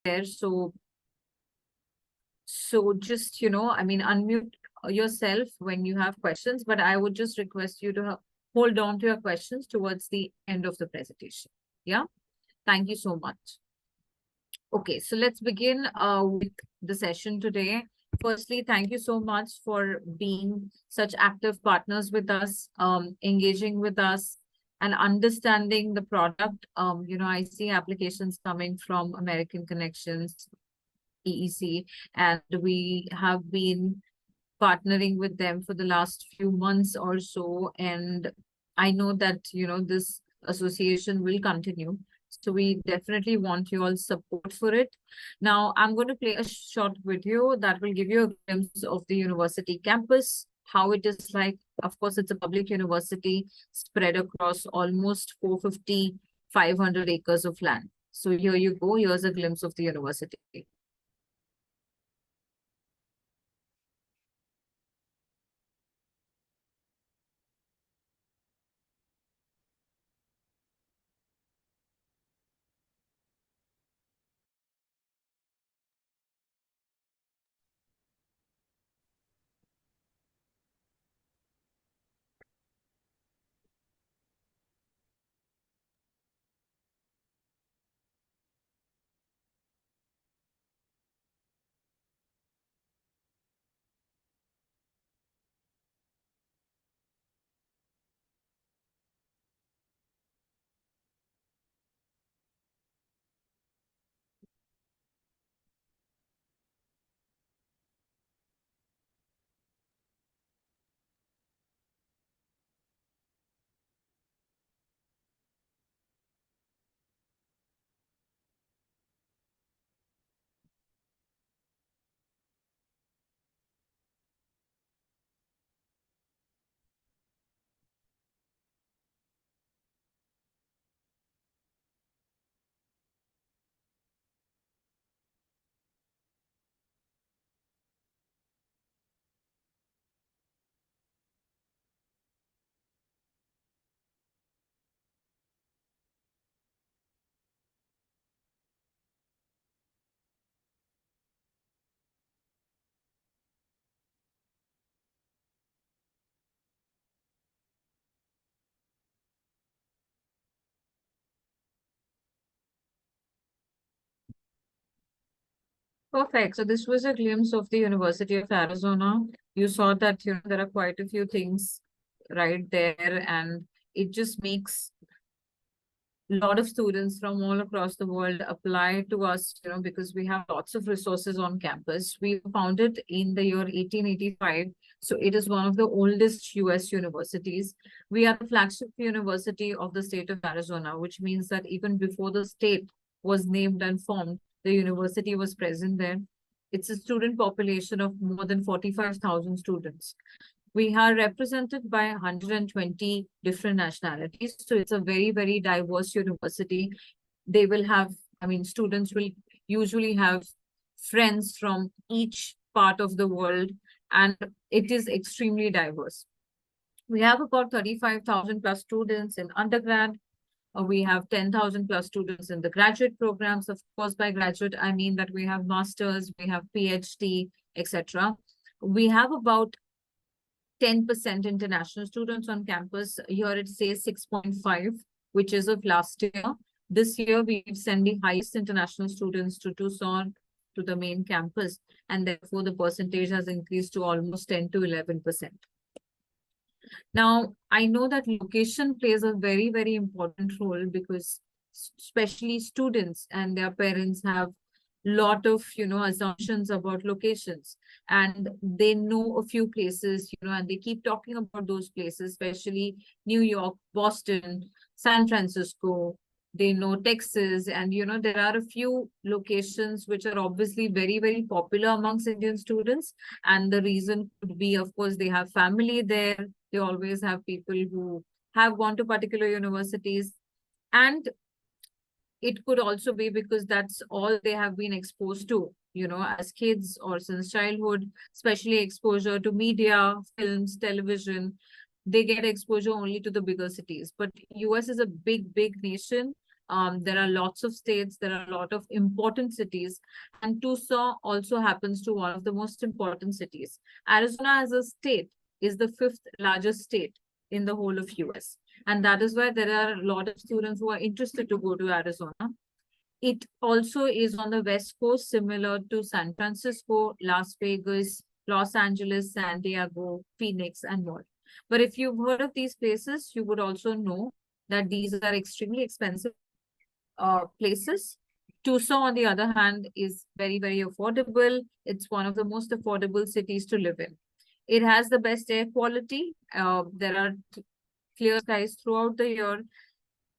there. So just, I mean, unmute yourself when you have questions, but I would just request you to hold on to your questions towards the end of the presentation. Yeah. Thank you so much. Okay, so let's begin with the session today. Firstly, thank you so much for being such active partners with us, engaging with us and understanding the product. I see applications coming from American Connections, EEC, and we have been partnering with them for the last few months or so. And I know that, this association will continue. So we definitely want your support for it. Now, I'm going to play a short video that will give you a glimpse of the university campus, how it is like. Of course, it's a public university spread across almost 450, 500 acres of land. So here you go. Here's a glimpse of the university. Perfect. So this was a glimpse of the University of Arizona. You saw that, there are quite a few things right there, and it just makes a lot of students from all across the world apply to us, because we have lots of resources on campus. We were founded in the year 1885. So it is one of the oldest US universities. We are the flagship university of the state of Arizona, which means that even before the state was named and formed, the university was present there. It's a student population of more than 45,000 students. We are represented by 120 different nationalities. So it's a very, very diverse university. They will have, students will usually have friends from each part of the world, and it is extremely diverse. We have about 35,000 plus students in undergrad. We have 10,000 plus students in the graduate programs. Of course, by graduate, I mean that we have masters, we have PhD, etc. We have about 10% international students on campus. Here it says 6.5, which is of last year. This year, we've sent the highest international students to Tucson, to the main campus, and therefore the percentage has increased to almost 10 to 11%. Now, I know that location plays a very, very important role, because especially students and their parents have lot of, assumptions about locations, and they know a few places, and they keep talking about those places, especially New York, Boston, San Francisco. They know Texas, and, there are a few locations which are obviously very, very popular amongst Indian students. And the reason could be, of course, they have family there. They always have people who have gone to particular universities. And it could also be because that's all they have been exposed to, as kids or since childhood, especially exposure to media, films, television. They get exposure only to the bigger cities. But US is a big, big nation. There are lots of states, there are a lot of important cities, and Tucson also happens to one of the most important cities. Arizona as a state is the 5th largest state in the whole of US. And that is why there are a lot of students who are interested to go to Arizona. It also is on the West Coast, similar to San Francisco, Las Vegas, Los Angeles, San Diego, Phoenix, and more. But if you've heard of these places, you would also know that these are extremely expensive places. Tucson, on the other hand, is very, very affordable. It's one of the most affordable cities to live in. It has the best air quality. There are clear skies throughout the year.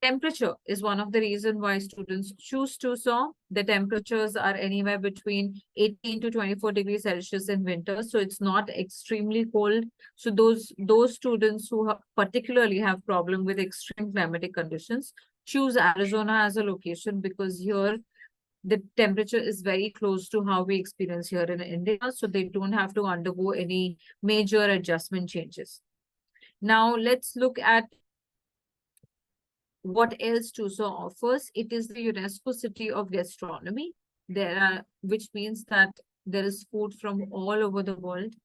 Temperature is one of the reasons why students choose Tucson. The temperatures are anywhere between 18 to 24 degrees Celsius in winter, so it's not extremely cold. So those students who particularly have problem with extreme climatic conditions choose Arizona as a location, because here the temperature is very close to how we experience here in India, so they don't have to undergo any major adjustment changes. Now let's look at what else Tucson offers. It is the UNESCO City of Gastronomy. Which means that there is food from all over the world,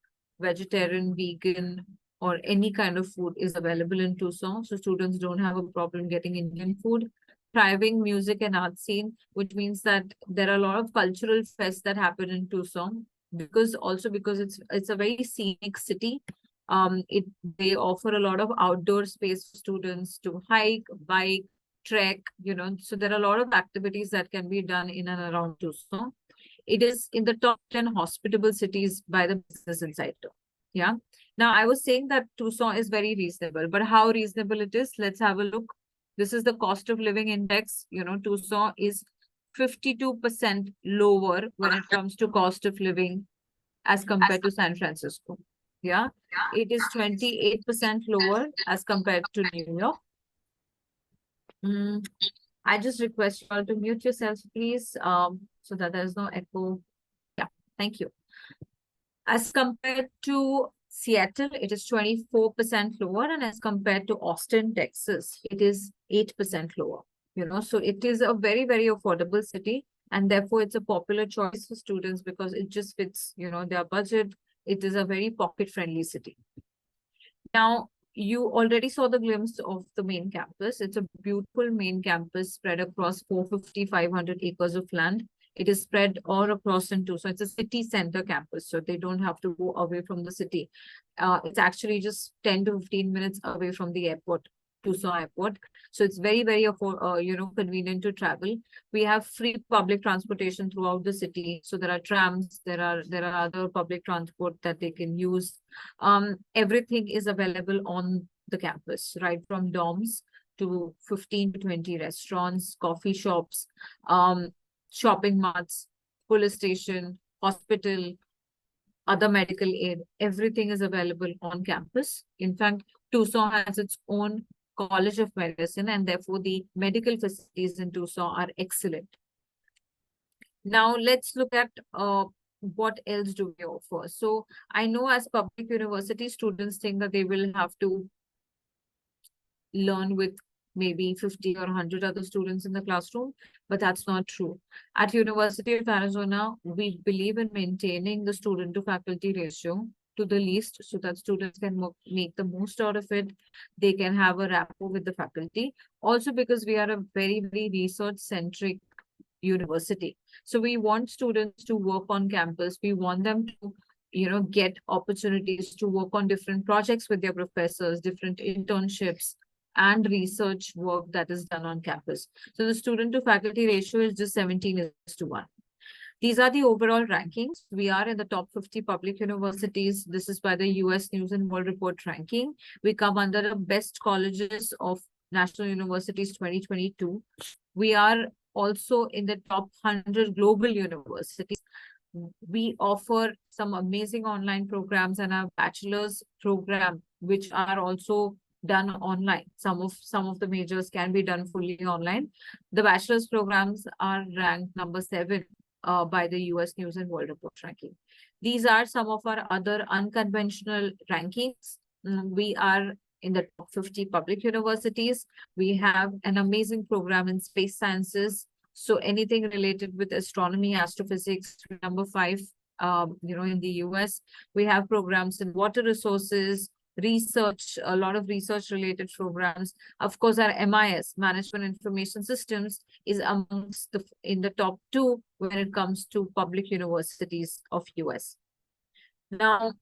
vegetarian, vegan, or any kind of food is available in Tucson. So students don't have a problem getting Indian food. Thriving music and art scene, which means that there are a lot of cultural fests that happen in Tucson, because it's a very scenic city. They offer a lot of outdoor space for students to hike, bike, trek, so there are a lot of activities that can be done in and around Tucson. It is in the top 10 hospitable cities by the Business Insider. Yeah. Now, I was saying that Tucson is very reasonable, but how reasonable it is, let's have a look. This is the cost of living index. Tucson is 52% lower when it comes to cost of living as compared to San Francisco. Yeah, it is 28% lower as compared to New York. I just request you all to mute yourselves, please, so that there is no echo. Yeah, thank you. As compared to Seattle, it is 24% lower, and as compared to Austin, Texas, it is 8% lower. So it is a very, very affordable city, and therefore it's a popular choice for students because it just fits, their budget. It is a very pocket-friendly city. Now, you already saw the glimpse of the main campus. It's a beautiful main campus spread across 500 acres of land. It is spread all across in Tucson. It's a city center campus, so they don't have to go away from the city. It's actually just 10 to 15 minutes away from the airport, Tucson Airport. So it's very, very convenient to travel. We have free public transportation throughout the city. So there are trams, there are other public transport that they can use. Everything is available on the campus, right from dorms to 15 to 20 restaurants, coffee shops, shopping malls, police station, hospital, other medical aid. Everything is available on campus. In fact, Tucson has its own College of Medicine, and therefore the medical facilities in Tucson are excellent. Now let's look at what else do we offer. So I know as public university, students think that they will have to learn with maybe 50 or 100 other students in the classroom, but that's not true. At University of Arizona, we believe in maintaining the student to faculty ratio to the least, so that students can make the most out of it. They can have a rapport with the faculty. Also because we are a very, very research-centric university. So we want students to work on campus. We want them to, get opportunities to work on different projects with their professors, different internships, and research work that is done on campus. So the student to faculty ratio is just 17:1. These are the overall rankings. We are in the top 50 public universities. This is by the US News and World Report ranking. We come under the best colleges of National Universities 2022. We are also in the top 100 global universities. We offer some amazing online programs and our bachelor's program, which are also done online. Some of the majors can be done fully online. The bachelor's programs are ranked number 7 by the US News and World Report ranking. These are some of our other unconventional rankings. We are in the top 50 public universities. We have an amazing program in space sciences. So anything related with astronomy, astrophysics, number 5, in the US. We have programs in water resources, research, a lot of research related programs. Of course, our MIS, Management Information Systems, is amongst in the top 2 when it comes to public universities of US. Now,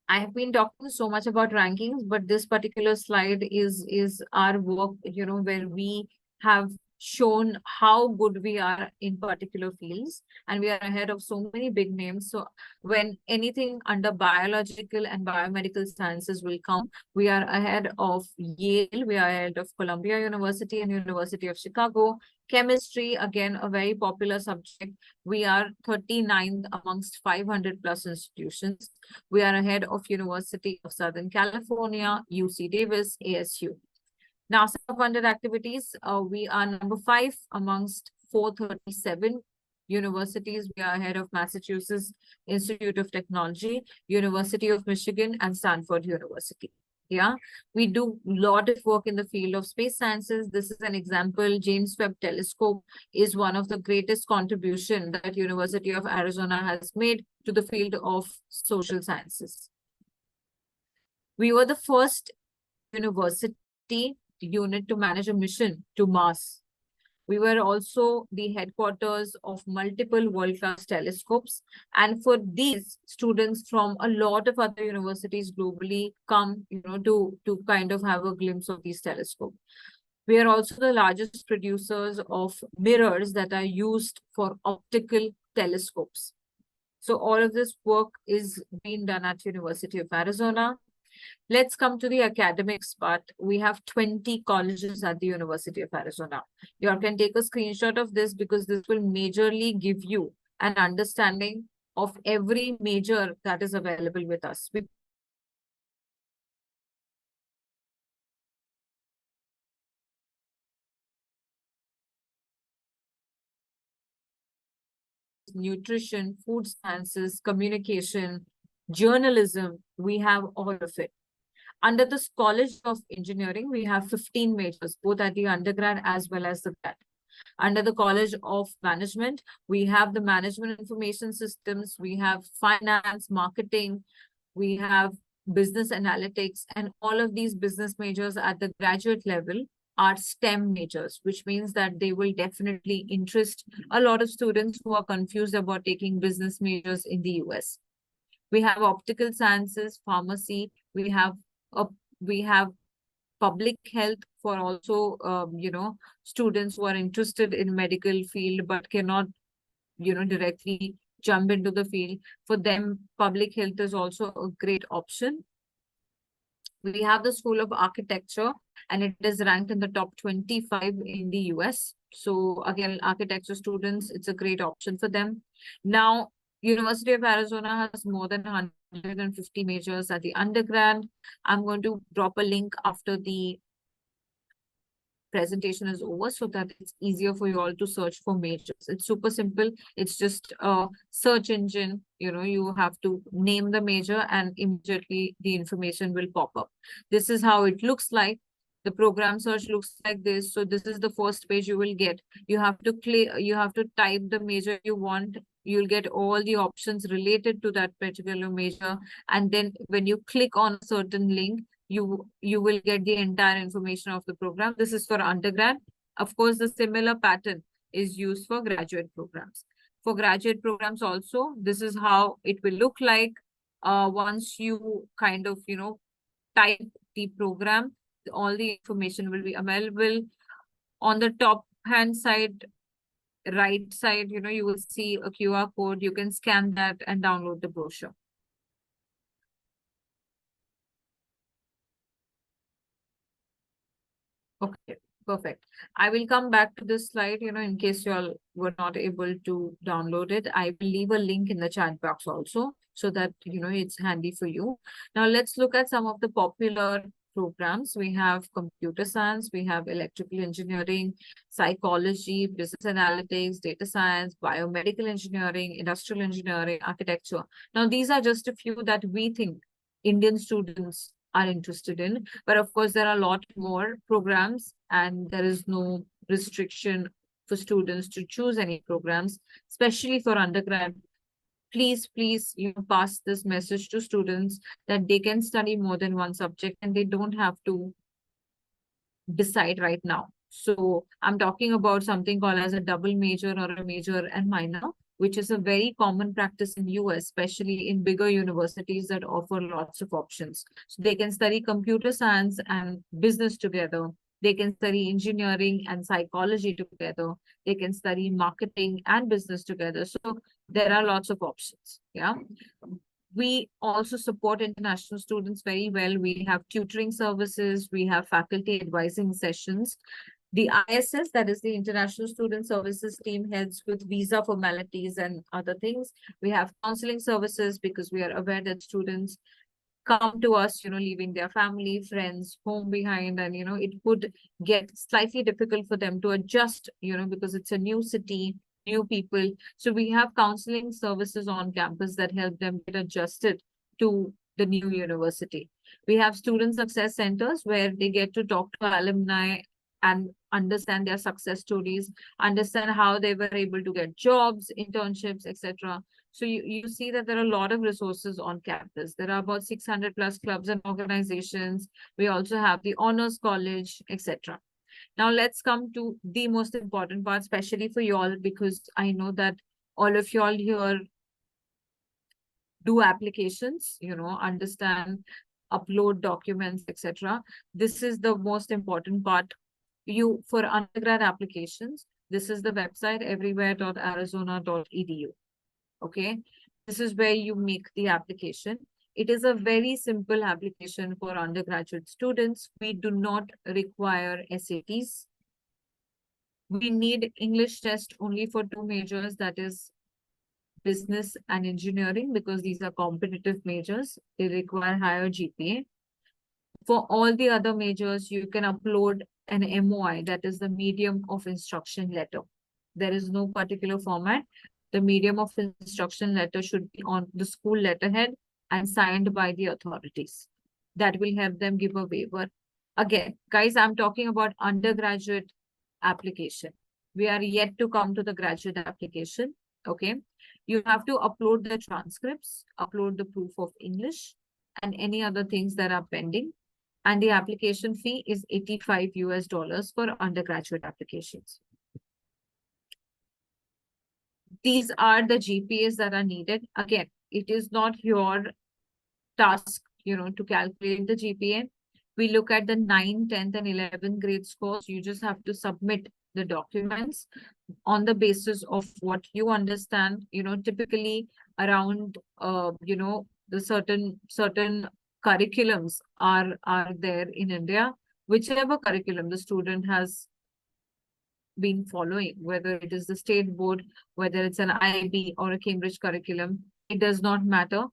I have been talking so much about rankings, but this particular slide is our work, where we have shown how good we are in particular fields, and we are ahead of so many big names. So when anything under biological and biomedical sciences will come, we are ahead of Yale, we are ahead of Columbia University and University of Chicago. Chemistry, again, a very popular subject. We are 39th amongst 500 plus institutions. We are ahead of University of Southern California, UC Davis, ASU. NASA-funded activities, we are number 5 amongst 437 universities. We are ahead of Massachusetts Institute of Technology, University of Michigan, and Stanford University. Yeah, we do a lot of work in the field of space sciences. This is an example. James Webb Telescope is one of the greatest contribution that University of Arizona has made to the field of social sciences. We were the first university unit to manage a mission to Mars. We were also the headquarters of multiple world-class telescopes. And for these, students from a lot of other universities globally come, to kind of have a glimpse of these telescopes. We are also the largest producers of mirrors that are used for optical telescopes. So all of this work is being done at University of Arizona. Let's come to the academics part. We have 20 colleges at the University of Arizona. You all can take a screenshot of this because this will majorly give you an understanding of every major that is available with us. Nutrition, food sciences, communication, journalism, we have all of it. Under the College of Engineering, we have 15 majors, both at the undergrad as well as the grad. Under the College of Management, we have the Management Information Systems, we have Finance, Marketing, we have Business Analytics, and all of these business majors at the graduate level are STEM majors, which means that they will definitely interest a lot of students who are confused about taking business majors in the US. We have optical sciences, pharmacy, we have public health for also, students who are interested in medical field but cannot, directly jump into the field. For them, public health is also a great option. We have the School of Architecture, and it is ranked in the top 25 in the US. So again, architecture students, it's a great option for them. Now, University of Arizona has more than 150 majors at the undergrad. I'm going to drop a link after the presentation is over so that it's easier for you all to search for majors. It's super simple. It's just a search engine. You have to name the major and immediately the information will pop up. This is how it looks like. The program search looks like this. So this is the first page you will get. You have to type the major you want. You'll get all the options related to that particular major. And then when you click on a certain link, you will get the entire information of the program. This is for undergrad. Of course, the similar pattern is used for graduate programs. For graduate programs also, this is how it will look like. Once you kind of, type the program, all the information will be available. On the top hand side, right side, you will see a QR code. You can scan that and download the brochure. Okay, perfect. I will come back to this slide, in case you all were not able to download it. I will leave a link in the chat box also so that, it's handy for you. Now let's look at some of the popular programs. We have computer science, we have electrical engineering, psychology, business analytics, data science, biomedical engineering, industrial engineering, architecture. Now, these are just a few that we think Indian students are interested in. But of course, there are a lot more programs and there is no restriction for students to choose any programs, especially for undergrad. Please, pass this message to students that they can study more than one subject and they don't have to decide right now. So I'm talking about something called as a double major or a major and minor, which is a very common practice in US, especially in bigger universities that offer lots of options. So they can study computer science and business together. They can study engineering and psychology together. They can study marketing and business together. So there are lots of options. Yeah. We also support international students very well. We have tutoring services, we have faculty advising sessions. The ISS, that is the International Student Services team, helps with visa formalities and other things. We have counseling services because we are aware that students come to us, leaving their family, friends, home behind, and, it could get slightly difficult for them to adjust, because it's a new city, new people. So we have counseling services on campus that help them get adjusted to the new university. We have student success centers where they get to talk to alumni and understand their success stories, understand how they were able to get jobs, internships, etc. So you see that there are a lot of resources on campus. There are about 600 plus clubs and organizations. We also have the honors college, etc. Now let's come to the most important part, especially for you all, because I know that all of you all here do applications, understand, upload documents, etc. This is the most important part. For undergrad applications, this is the website everywhere.arizona.edu. Okay, this is where you make the application. It is a very simple application for undergraduate students. We do not require SATs. We need English test only for two majors, that is business and engineering, because these are competitive majors. They require higher GPA. For all the other majors, you can upload an MOI, that is the medium of instruction letter. There is no particular format. The medium of instruction letter should be on the school letterhead and signed by the authorities. That will help them give a waiver. Again, guys, I'm talking about undergraduate application. We are yet to come to the graduate application. Okay. You have to upload the transcripts, upload the proof of English, and any other things that are pending. And the application fee is $85 for undergraduate applications. These are the GPAs that are needed. Again, it is not your task, to calculate the GPA. We look at the 9, 10th, and 11th grade scores. You just have to submit the documents on the basis of what you understand, typically around, the certain curriculums are there in India. Whichever curriculum the student has been following, whether it is the state board, whether it's an IB or a Cambridge curriculum, it does not matter.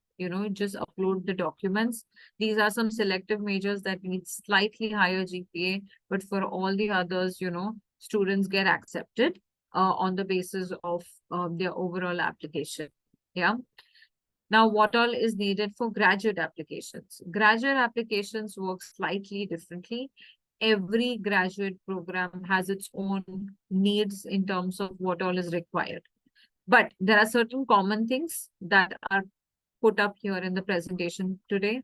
Just upload the documents. These are some selective majors that need slightly higher GPA, but for all the others, students get accepted on the basis of their overall application. Yeah. Now, what all is needed for graduate applications? Graduate applications work slightly differently. Every graduate program has its own needs in terms of what all is required. But there are certain common things that are put up here in the presentation today.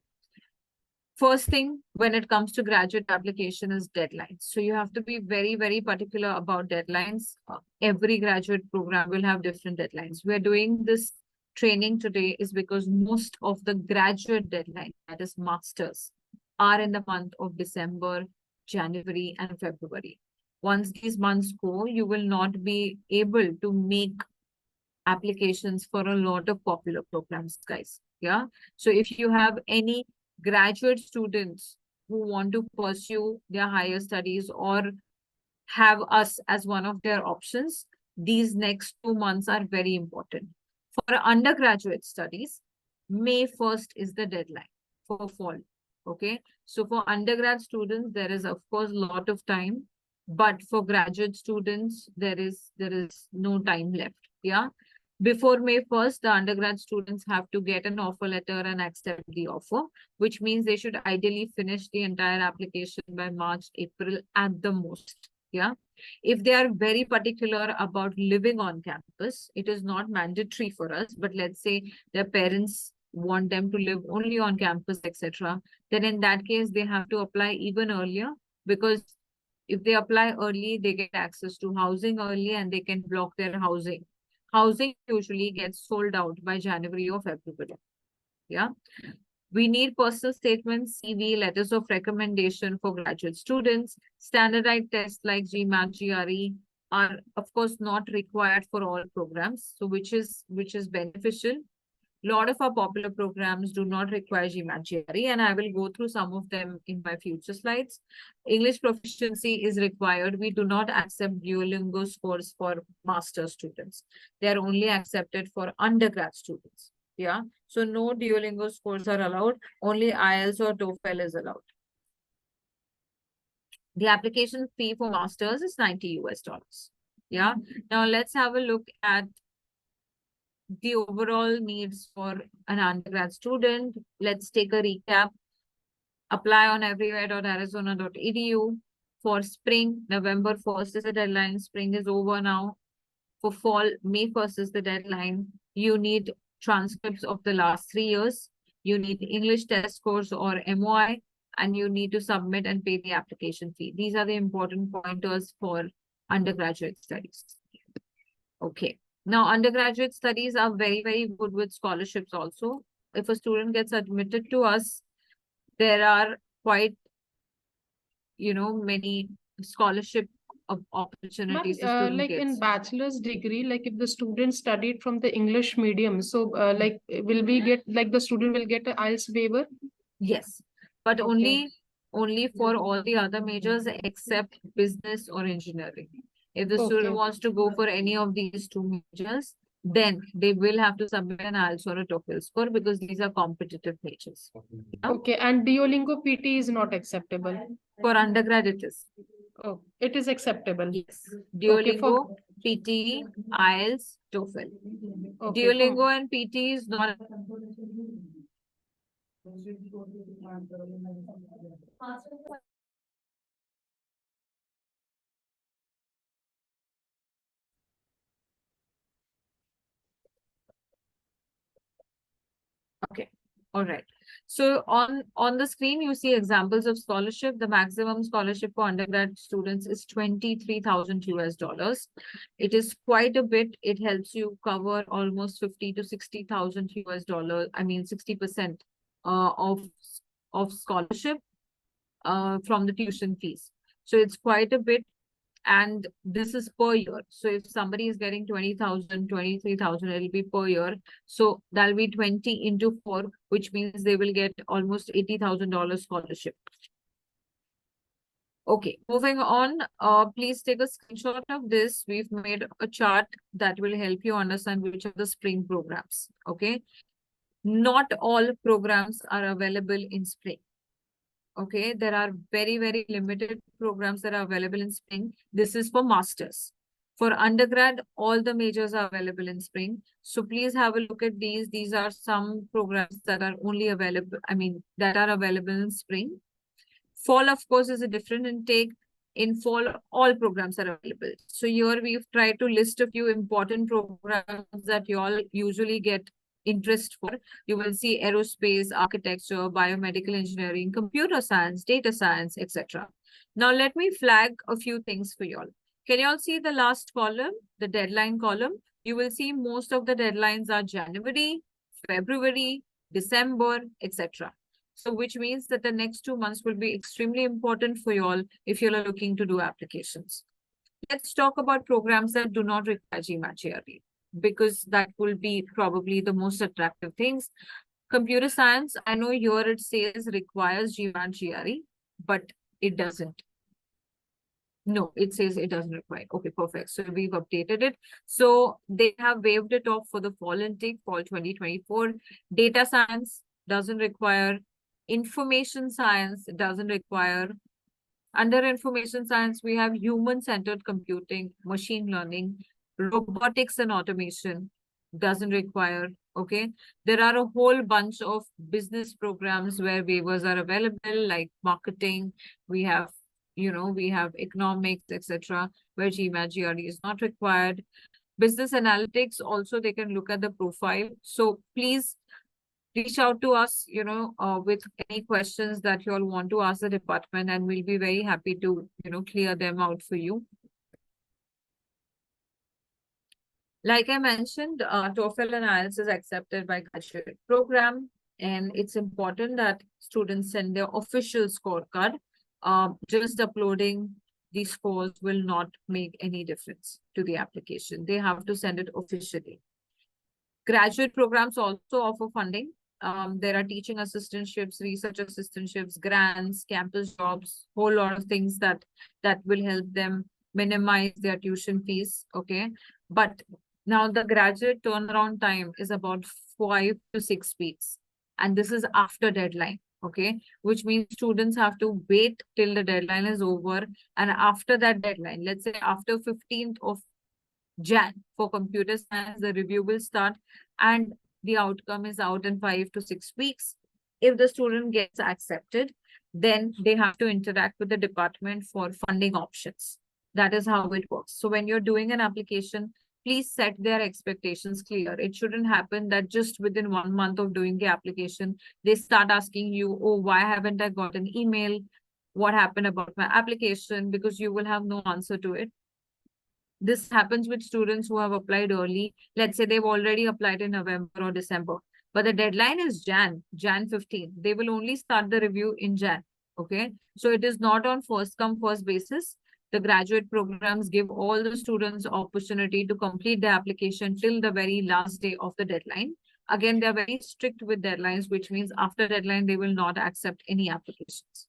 First thing, when it comes to graduate application, is deadlines. So you have to be very, very particular about deadlines. Every graduate program will have different deadlines. We're doing this training today is because most of the graduate deadline, that is masters, are in the month of December, January, and February. Once these months go, you will not be able to make applications for a lot of popular programs, guys. Yeah. So if you have any graduate students who want to pursue their higher studies or have us as one of their options, these next 2 months are very important. For undergraduate studies, May 1st is the deadline for fall. Okay. So for undergrad students, there is of course a lot of time, but for graduate students, there is no time left. Yeah. Before May 1st, the undergrad students have to get an offer letter and accept the offer, which means they should ideally finish the entire application by March, April at the most. Yeah. If they are very particular about living on campus, it is not mandatory for us, but let's say their parents want them to live only on campus, etc., then in that case, they have to apply even earlier, because if they apply early, they get access to housing early and they can block their housing. Housing usually gets sold out by January or February. Yeah. We need personal statements, CV, letters of recommendation for graduate students. Standardized tests like GMAT, GRE are, of course, not required for all programs. So which is beneficial. A lot of our popular programs do not require GMAT, GRE, and I will go through some of them in my future slides. English proficiency is required. We do not accept Duolingo scores for master students. They are only accepted for undergrad students. Yeah. So no Duolingo scores are allowed. Only IELTS or TOEFL is allowed. The application fee for masters is $90 US. Yeah. Now let's have a look at the overall needs for an undergrad student. Let's take a recap. Apply on everywhere.arizona.edu. For spring, November 1st is the deadline. Spring is over now. For fall, May 1st is the deadline. You need transcripts of the last 3 years. You need English test scores or MOI, and you need to submit and pay the application fee. These are the important pointers for undergraduate studies. Okay. Now, undergraduate studies are very, very good with scholarships also. If a student gets admitted to us, there are quite, many scholarship opportunities the student like in gets. bachelor's degree, like if the student studied from the English medium, so like will we get, like the student will get an IELTS waiver? Yes, but Okay. only for all the other majors except business or engineering. If the student Okay. wants to go for any of these two majors, then they will have to submit an IELTS or a TOEFL score, because these are competitive majors. Yeah? Okay, and Duolingo PT is not acceptable. For undergrad, it is. Oh, it is acceptable. Yes. Okay, Duolingo, PT, IELTS, TOEFL. okay, Duolingo and PT is not. Okay. All right. So on the screen, you see examples of scholarship. The maximum scholarship for undergrad students is $23,000 US. It is quite a bit. It helps you cover almost 50 to 60,000 US. I mean, 60% of scholarship from the tuition fees. So it's quite a bit. And this is per year. So if somebody is getting 20,000, 23,000, it'll be per year. So that'll be 20 into 4, which means they will get almost $80,000 scholarship. Okay, moving on. Please take a screenshot of this. We've made a chart that will help you understand which are the spring programs. Okay. Not all programs are available in spring. Okay, there are very, very limited programs that are available in spring. This is for masters. For undergrad, all the majors are available in spring. So please have a look at these. These are some programs that are only available, that are available in spring. Fall, of course, is a different intake. In fall, all programs are available. So here we've tried to list a few important programs that you all usually get interest for. You will see aerospace, architecture, biomedical engineering, computer science, data science, etc. Now let me flag a few things for you all. Can you all see the last column, the deadline column? You will see most of the deadlines are January, February, December, etc. So which means that the next 2 months will be extremely important for you all if you're looking to do applications. Let's talk about programs that do not require GMAT GRE, because that will be probably the most attractive things. Computer science, I know here it says requires GMAT GRE, but it doesn't. No, it says it doesn't require. Okay, perfect. So we've updated it. So they have waived it off for the fall intake, fall 2024. Data science doesn't require. Information science doesn't require. Under information science, we have human-centered computing, machine learning, robotics and automation, doesn't require. Okay. There are a whole bunch of business programs where waivers are available, like marketing. We have, we have economics, etc., where GMAT GRE is not required. Business analytics, also they can look at the profile. So please reach out to us, with any questions that you all want to ask the department, and we'll be very happy to, clear them out for you. Like I mentioned, TOEFL and IELTS is accepted by graduate program, and it's important that students send their official scorecard. Just uploading these scores will not make any difference to the application. They have to send it officially. Graduate programs also offer funding. There are teaching assistantships, research assistantships, grants, campus jobs, whole lot of things that will help them minimize their tuition fees. Okay. But now the graduate turnaround time is about 5 to 6 weeks. And this is after deadline. Okay. Which means students have to wait till the deadline is over. And after that deadline, let's say after 15th of Jan for computer science, the review will start and the outcome is out in 5 to 6 weeks. If the student gets accepted, then they have to interact with the department for funding options. That is how it works. So when you're doing an application, please set their expectations clear. It shouldn't happen that just within 1 month of doing the application, they start asking you, oh, why haven't I got an email? What happened about my application? Because you will have no answer to it. This happens with students who have applied early. Let's say they've already applied in November or December, but the deadline is Jan 15. They will only start the review in Jan. Okay. So it is not on first come first basis. The graduate programs give all the students opportunity to complete the application till the very last day of the deadline. Again, they're very strict with deadlines, which means after deadline, they will not accept any applications.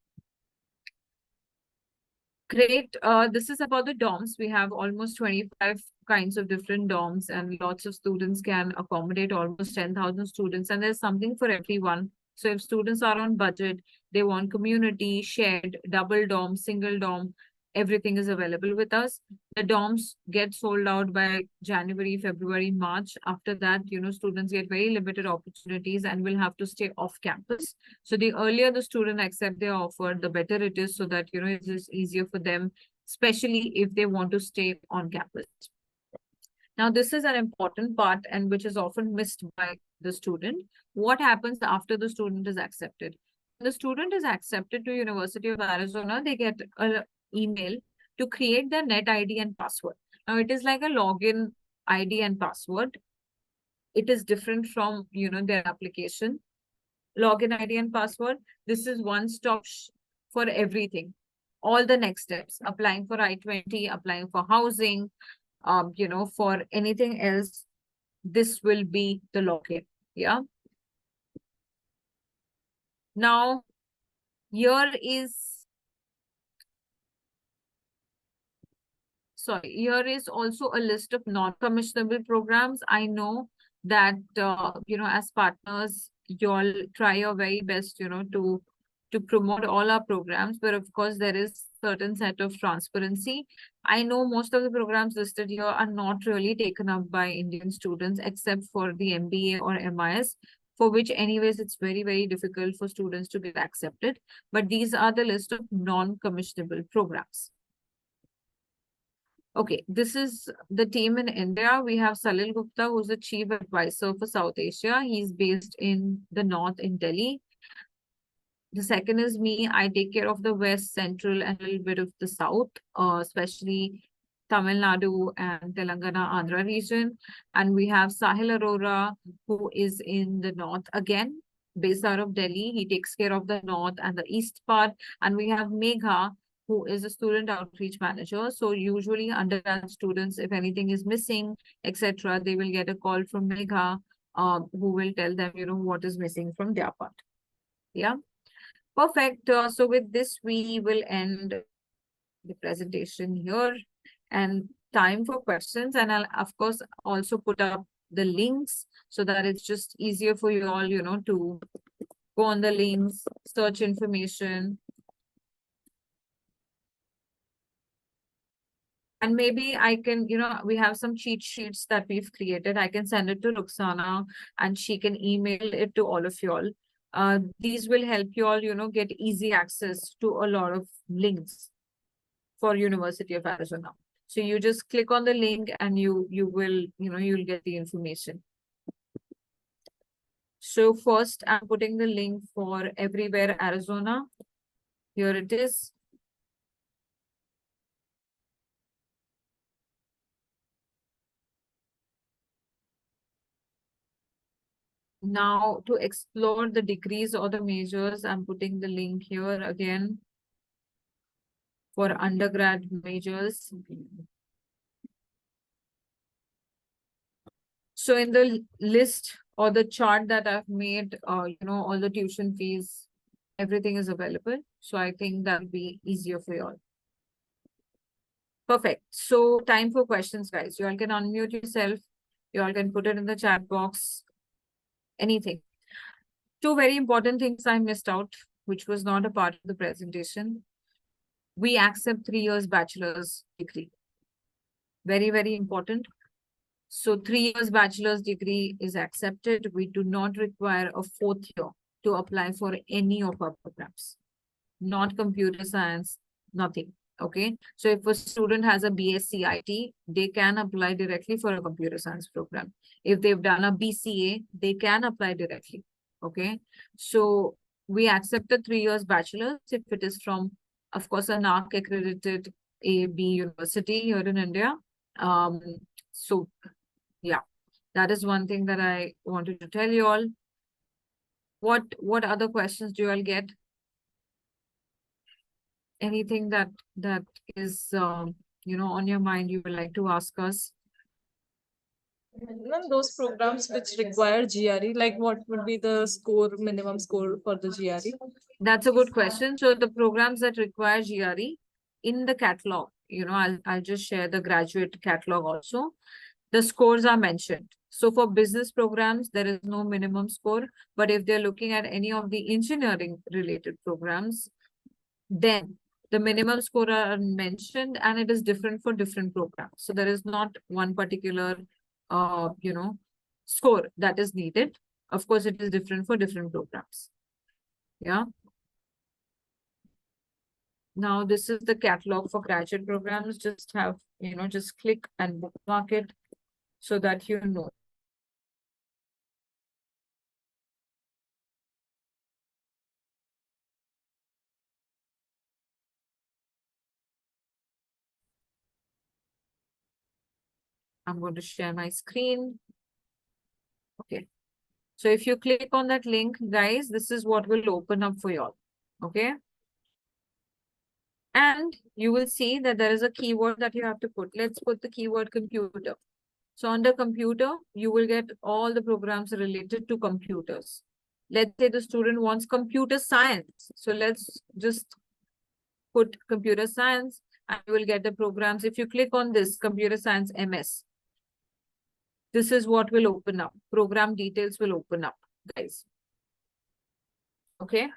Great. This is about the dorms. We have almost 25 kinds of different dorms, and lots of students can accommodate almost 10,000 students, and there's something for everyone. So if students are on budget, they want community, shared, double dorm, single dorm, everything is available with us. The dorms get sold out by January, February, March. After that, students get very limited opportunities and will have to stay off campus. So the earlier the student accept their offer, the better it is, so that, it is easier for them, especially if they want to stay on campus. Now, this is an important part and which is often missed by the student. What happens after the student is accepted? When the student is accepted to University of Arizona, they get an email to create their net ID and password. Now, it is like a login ID and password. It is different from, their application. Login ID and password. This is one-stop for everything. All the next steps, applying for I-20, applying for housing, for anything else, this will be the login. Yeah. Now, here is also a list of non-commissionable programs. I know that, as partners, you all try your very best, to promote all our programs, but of course there is certain set of transparency. I know most of the programs listed here are not really taken up by Indian students, except for the MBA or MIS, for which anyways, it's very, very difficult for students to get accepted. But these are the list of non-commissionable programs. Okay, this is the team in India. We have Salil Gupta, who's the Chief Advisor for South Asia. He's based in the North in Delhi. The second is me. I take care of the West, Central, and a little bit of the South, especially Tamil Nadu and Telangana, Andhra region. And we have Sahil Arora, who is in the North again, based out of Delhi. He takes care of the North and the East part. And we have Megha, who is a student outreach manager. So usually undergrad students, if anything is missing, etc., they will get a call from Megha, who will tell them, what is missing from their part. Yeah. Perfect. So with this, we will end the presentation here, and time for questions. And I'll, of course, also put up the links so that it's just easier for you all, to go on the links, search information. And maybe I can, we have some cheat sheets that we've created. I can send it to Ruxana and she can email it to all of you all. These will help you all, get easy access to a lot of links for University of Arizona. So you just click on the link and you will, you'll get the information. So first I'm putting the link for Everywhere Arizona. Here it is. Now to explore the degrees or the majors, I'm putting the link here again for undergrad majors. So in the list or the chart that I've made, all the tuition fees, everything is available. So I think that'll be easier for you all. Perfect. So time for questions, guys. You all can unmute yourself. You all can put it in the chat box. Anything. Two very important things I missed out, which was not a part of the presentation. We accept 3 years bachelor's degree. Very, very important. So 3 years bachelor's degree is accepted. We do not require a 4th year to apply for any of our programs. Not computer science, nothing. Okay. So if a student has a BSc IT, they can apply directly for a computer science program. If they've done a BCA, they can apply directly. Okay. So we accept a 3 years bachelor's if it is from, of course, a NARC accredited AB university here in India. So yeah, that is one thing that I wanted to tell you all. What other questions do you all get? Anything that is on your mind you would like to ask us? Ma'am, those programs which require GRE, like what would be the score, minimum score for the GRE? That's a good question. So the programs that require GRE in the catalog, I'll just share the graduate catalog also. The scores are mentioned. So for business programs, there is no minimum score. But if they're looking at any of the engineering related programs, then the minimum score are mentioned and it is different for different programs. So there is not one particular, score that is needed. Of course, it is different for different programs. Yeah. Now, this is the catalog for graduate programs. Just have, just click and bookmark it so that you know. I'm going to share my screen. Okay. So if you click on that link, guys, this is what will open up for you all. Okay. And you will see that there is a keyword that you have to put. Let's put the keyword computer. So under computer, you will get all the programs related to computers. Let's say the student wants computer science. So let's just put computer science and you will get the programs. If you click on this computer science MS, this is what will open up. Program details will open up, guys. Okay.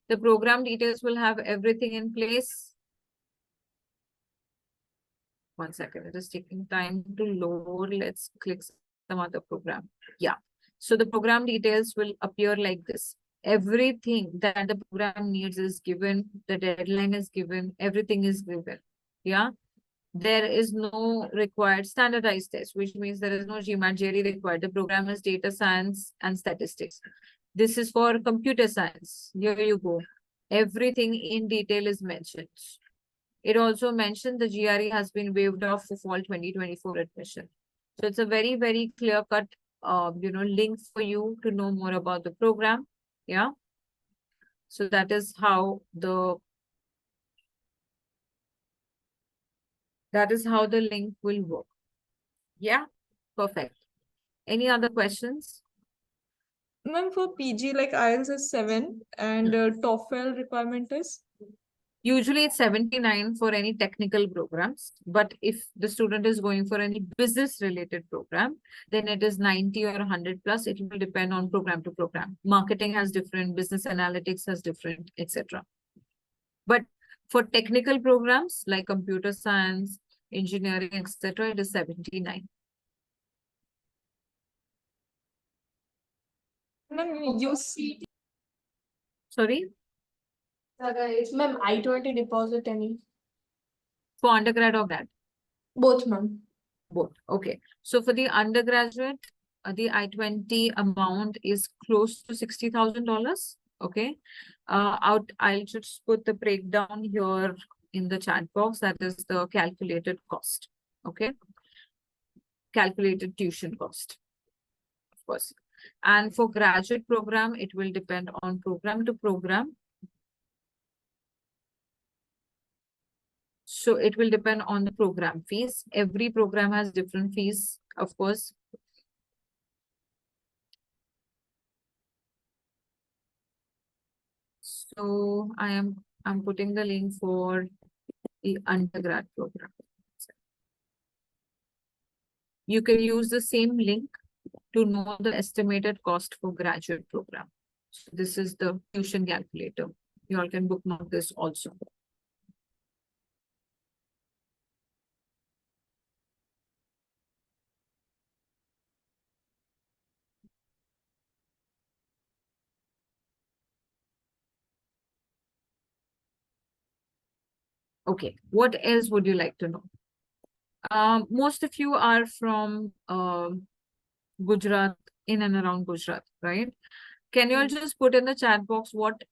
The program details will have everything in place. 1 second, it is taking time to load. Let's click some other program. Yeah. So the program details will appear like this. Everything that the program needs is given. The deadline is given. Everything is given. Yeah. There is no required standardized test, which means there is no GMAT GRE required. The program is data science and statistics. This is for computer science. Here you go. Everything in detail is mentioned. It also mentioned the GRE has been waived off for fall 2024 admission. So it's a very, very clear-cut, link for you to know more about the program. Yeah. So that is how the link will work. Yeah. Perfect. Any other questions? Ma'am, for PG, like IELTS is 7 and TOEFL requirement is? Usually it's 79 for any technical programs, but if the student is going for any business related program, then it is 90 or 100 plus. It will depend on program to program. Marketing has different, business analytics has different, etc. But for technical programs like computer science, engineering, etc., it is 79. Ma'am, you see, Sorry, guys, ma'am, I-20 deposit any? for undergrad or grad? Both, ma'am. Both. Okay. So for the undergraduate, the I-20 amount is close to $60,000. Okay. I'll just put the breakdown here in the chat box. That is the calculated cost. Okay. Calculated tuition cost, of course. And for graduate program, it will depend on program to program. So it will depend on the program fees. Every program has different fees, of course. So I'm putting the link for the undergrad program. You can use the same link to know the estimated cost for graduate program. So this is the tuition calculator. You all can bookmark this also. Okay, what else would you like to know? Most of you are from Gujarat, in and around Gujarat, right? Can you all just put in the chat box what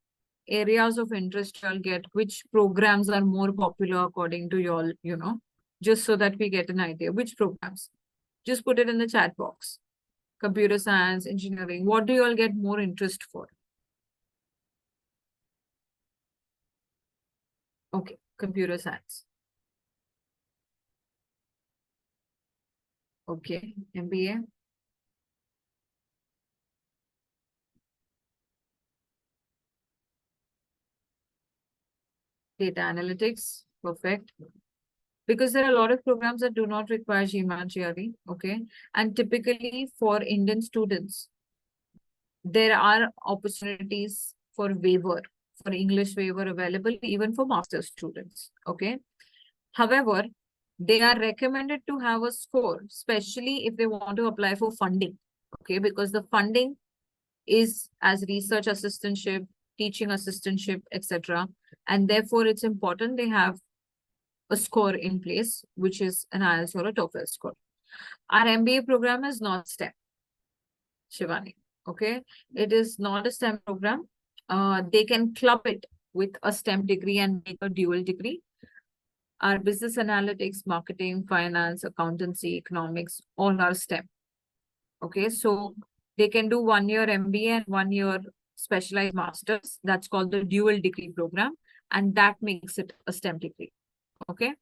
areas of interest you'll get, which programs are more popular according to y'all, just so that we get an idea. Which programs? Just put it in the chat box. Computer science, engineering, what do you all get more interest for? Okay, computer science. Okay, MBA. Data analytics, perfect. Because there are a lot of programs that do not require GMAT GRE, okay? And typically for Indian students, there are opportunities for waiver, for English waiver available even for master's students, okay? However, they are recommended to have a score, especially if they want to apply for funding, okay? Because the funding is as research assistantship, teaching assistantship, etc. And therefore, it's important they have a score in place, which is an IELTS or a TOEFL score. Our MBA program is not STEM, Shivani, okay? It is not a STEM program. They can club it with a STEM degree and make a dual degree. Our business analytics, marketing, finance, accountancy, economics, all are STEM. Okay, so they can do 1 year MBA and 1 year specialized masters. That's called the dual degree program. And that makes it a STEM degree. Okay.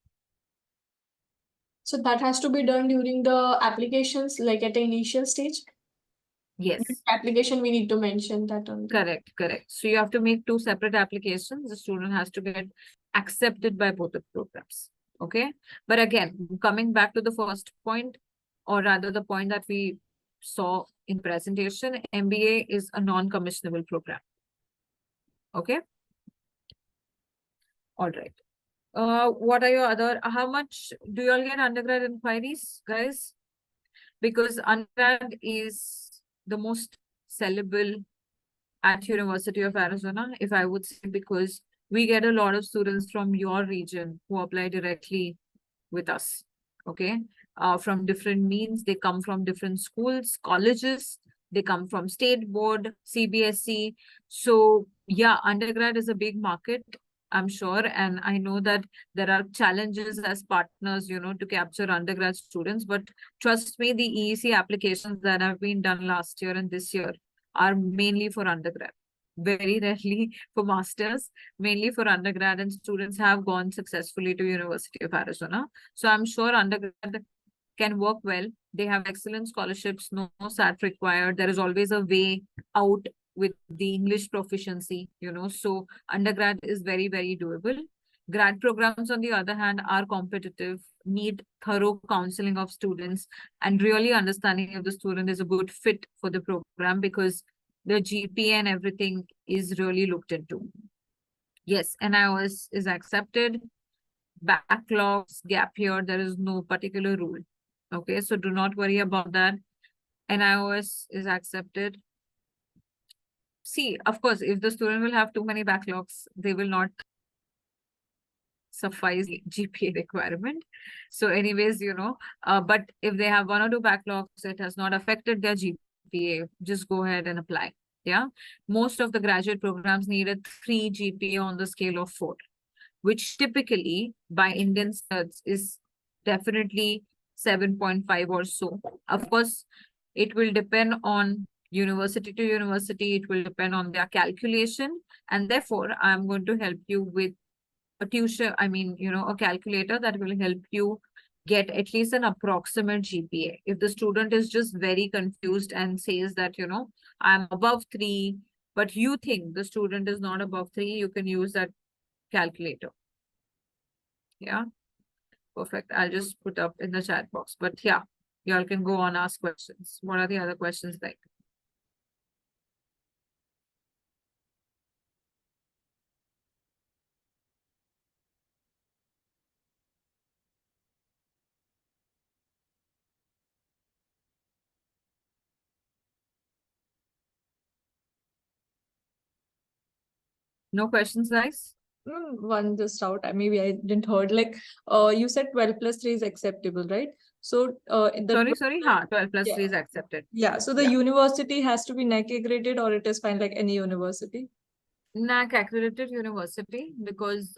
So that has to be done during the applications, like at the initial stage. Yes. Application, we need to mention that on. Correct, correct. So you have to make 2 separate applications. The student has to get accepted by both the programs. Okay. But again, coming back to the first point, or rather the point that we saw in presentation, MBA is a non-commissionable program. Okay. All right. What are your other, how much do you all get undergrad inquiries, guys? Because undergrad is the most sellable at University of Arizona, if I would say, because we get a lot of students from your region who apply directly with us, okay? From different means, they come from different schools, colleges, they come from state board, CBSE. So yeah, undergrad is a big market, I'm sure. And I know that there are challenges as partners, to capture undergrad students, but trust me, the EEC applications that have been done last year and this year are mainly for undergrad. Very rarely for masters, mainly for undergrad, and students have gone successfully to University of Arizona. So I'm sure undergrad can work well. They have excellent scholarships, no SAT required. There is always a way out with the English proficiency, so undergrad is very, very doable. Grad programs, on the other hand, are competitive, need thorough counseling of students, and really understanding if the student is a good fit for the program, because the GPA and everything is really looked into. Yes, NIOS is accepted. backlogs, gap year, there is no particular rule. Okay, so do not worry about that. NIOS is accepted. See, of course, if the student will have too many backlogs, they will not suffice the GPA requirement. So anyways, but if they have 1 or 2 backlogs, it has not affected their GPA, just go ahead and apply. Yeah. Most of the graduate programs need a 3 GPA on the scale of 4, which typically by Indian standards is definitely 7.5 or so. Of course, it will depend on university to university. It will depend on their calculation. And therefore, I'm going to help you with a tuition, a calculator that will help you get at least an approximate GPA. If the student is just very confused and says that, I'm above 3, but you think the student is not above 3, you can use that calculator. Yeah, perfect. I'll just put up in the chat box. But yeah, y'all can go on, ask questions. What are the other questions like? No questions, guys? One just out. Maybe I didn't heard. Like, you said 12 plus 3 is acceptable, right? So, Sorry. 12 plus 3 is accepted. Yeah. So the university has to be NAC accredited, or it is fine like any university? NAC accredited university, because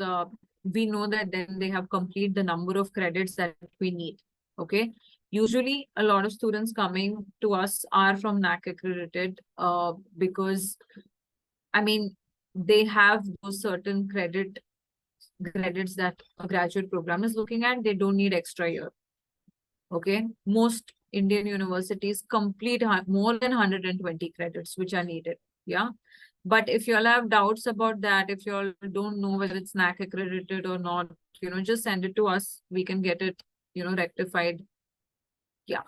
we know that then they have complete the number of credits that we need. Okay. Usually a lot of students coming to us are from NAC accredited because they have those certain credits that a graduate program is looking at. They don't need extra year. Okay. Most Indian universities complete more than 120 credits, which are needed. Yeah. But if you all have doubts about that, if you all don't know whether it's NAC accredited or not, just send it to us. We can get it, rectified. Yeah.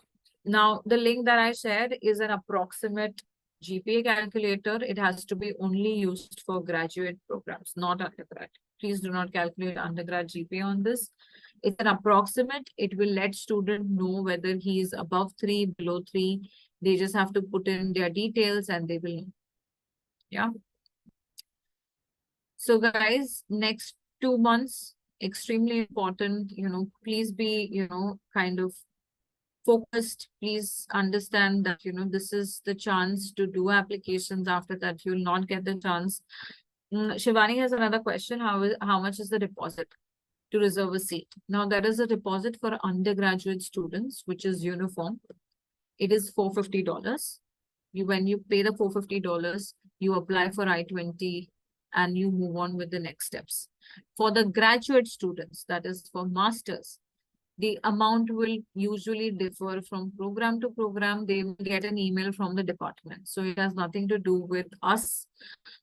Now, the link that I shared is an approximate GPA calculator. It has to be only used for graduate programs, not undergrad. Please do not calculate undergrad GPA on this. It's an approximate. It will let student know whether he is above 3, below 3. They just have to put in their details and they will know. Yeah. So guys, next 2 months, extremely important, please be, kind of focused. Please understand that, this is the chance to do applications. After that, you'll not get the chance. Shivani has another question. How much is the deposit to reserve a seat? Now, there is a deposit for undergraduate students, which is uniform. It is $450. When you pay the $450, you apply for I-20 and you move on with the next steps. For the graduate students, that is for masters, the amount will usually differ from program to program. They will get an email from the department. So it has nothing to do with us.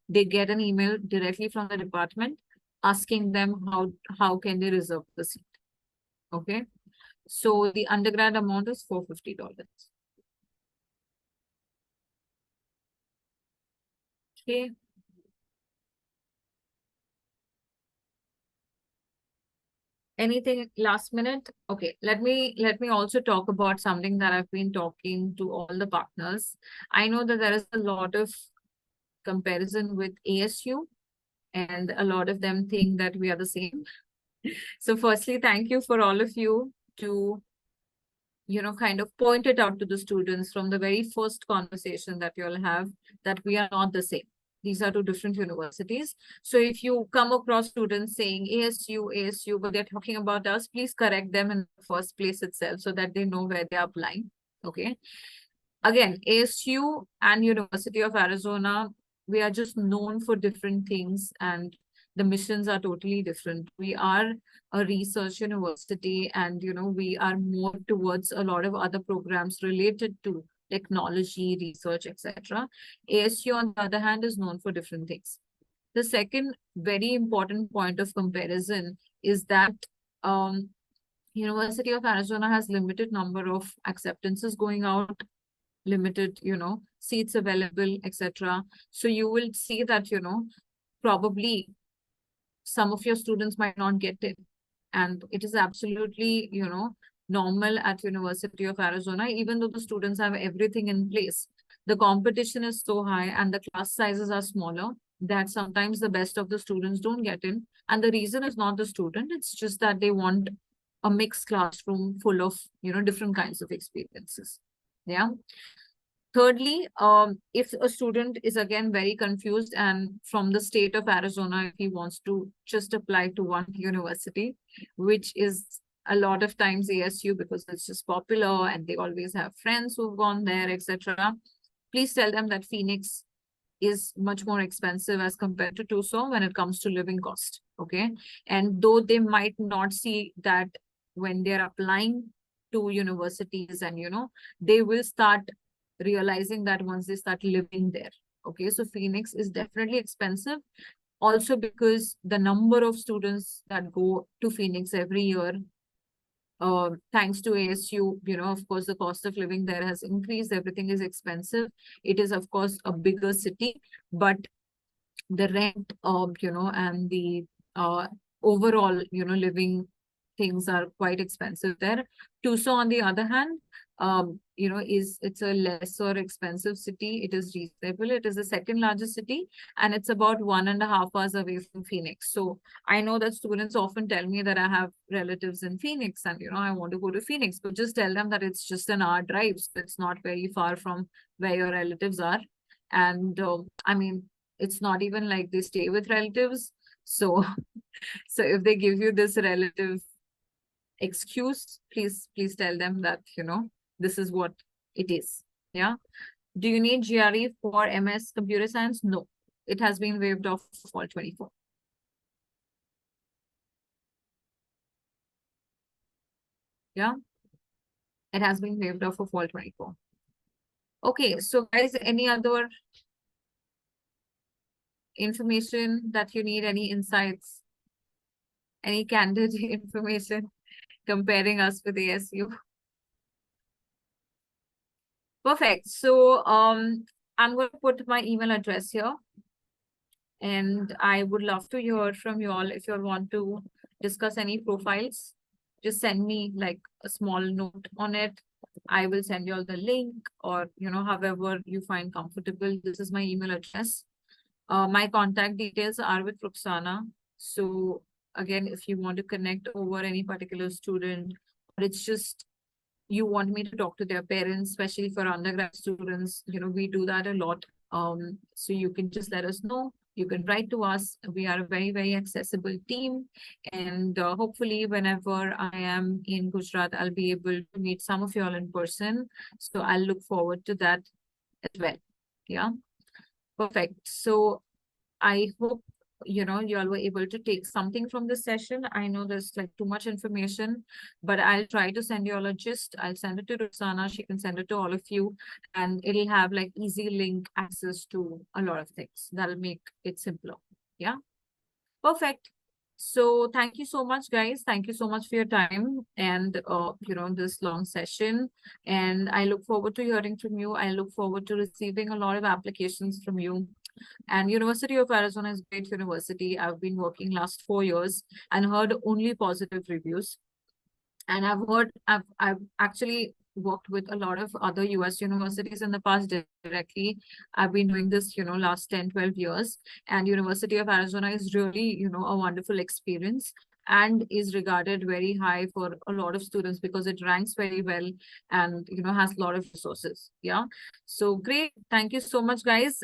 They get an email directly from the department asking them how can they reserve the seat. Okay. So the undergrad amount is $450. Okay. Anything last minute? Okay, let me also talk about something that I've been talking to all the partners. I know that there is a lot of comparison with ASU, and a lot of them think that we are the same. So firstly, thank you for all of you to, kind of point it out to the students from the very first conversation that you'll have, that we are not the same. These are 2 different universities. So if you come across students saying ASU, but they're talking about us, please correct them in the first place itself so that they know where they are applying. Okay. Again, ASU and University of Arizona, we are just known for different things and the missions are totally different. We are a research university and, we are more towards a lot of other programs related to technology, research, etc. ASU, on the other hand, is known for different things. The second very important point of comparison is that University of Arizona has limited number of acceptances going out, limited, seats available, etc. So you will see that, probably some of your students might not get it. And it is absolutely, normal at University of Arizona, even though the students have everything in place. The competition is so high and the class sizes are smaller that sometimes the best of the students don't get in. And the reason is not the student, it's just that they want a mixed classroom full of, different kinds of experiences. Yeah. Thirdly, if a student is again very confused and from the state of Arizona, if he wants to just apply to one university, which is a lot of times ASU because it's just popular and they always have friends who've gone there, etc. Please tell them that Phoenix is much more expensive as compared to Tucson when it comes to living cost. Okay. And though they might not see that when they're applying to universities and, they will start realizing that once they start living there. Okay. So Phoenix is definitely expensive. Also because the number of students that go to Phoenix every year, thanks to ASU, of course, the cost of living there has increased. Everything is expensive. It is, of course, a bigger city, but the rent, and the overall, living things are quite expensive there. Tucson, on the other hand, it's a lesser expensive city. It is reasonable. It is the second largest city, and it's about 1.5 hours away from Phoenix. So I know that students often tell me that I have relatives in Phoenix and, I want to go to Phoenix, but just tell them that it's just an hour drive. So it's not very far from where your relatives are. And I mean, it's not even like they stay with relatives. So, so if they give you this relative excuse, please tell them that, this is what it is. Yeah. Do you need GRE for MS Computer Science? No, it has been waived off for fall 24. Yeah, it has been waived off for fall 24. Okay, so guys, any other information that you need, any insights, any candid information comparing us with ASU? Perfect. So I'm going to put my email address here. And I would love to hear from you all if you all want to discuss any profiles. Just send me like a small note on it. I will send you all the link or, however you find comfortable. This is my email address. My contact details are with Roxana. So again, if you want to connect over any particular student, or it's just you want me to talk to their parents, especially for undergrad students, we do that a lot. So you can just let us know. You can write to us. We are a very, very accessible team. And hopefully whenever I am in Gujarat, I'll be able to meet some of you all in person. So I'll look forward to that as well. Yeah. Perfect. So I hope, you all were able to take something from this session. I know there's like too much information, but I'll try to send you all a gist. I'll send it to Roxana. She can send it to all of you, and it'll have like easy link access to a lot of things. That'll make it simpler. Yeah. Perfect. So thank you so much, guys. Thank you so much for your time and, this long session. And I look forward to hearing from you. I look forward to receiving a lot of applications from you. And University of Arizona is a great university. I've been working last 4 years and heard only positive reviews. And I've actually worked with a lot of other US universities in the past directly. I've been doing this, last 10, 12 years. And University of Arizona is really, a wonderful experience and is regarded very high for a lot of students because it ranks very well and, has a lot of resources. Yeah. So great. Thank you so much, guys.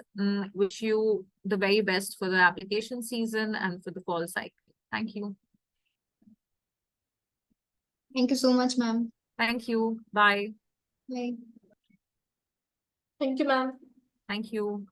Wish you the very best for the application season and for the fall cycle. Thank you. Thank you so much, ma'am. Thank you. Bye. Bye. Thank you, ma'am. Thank you.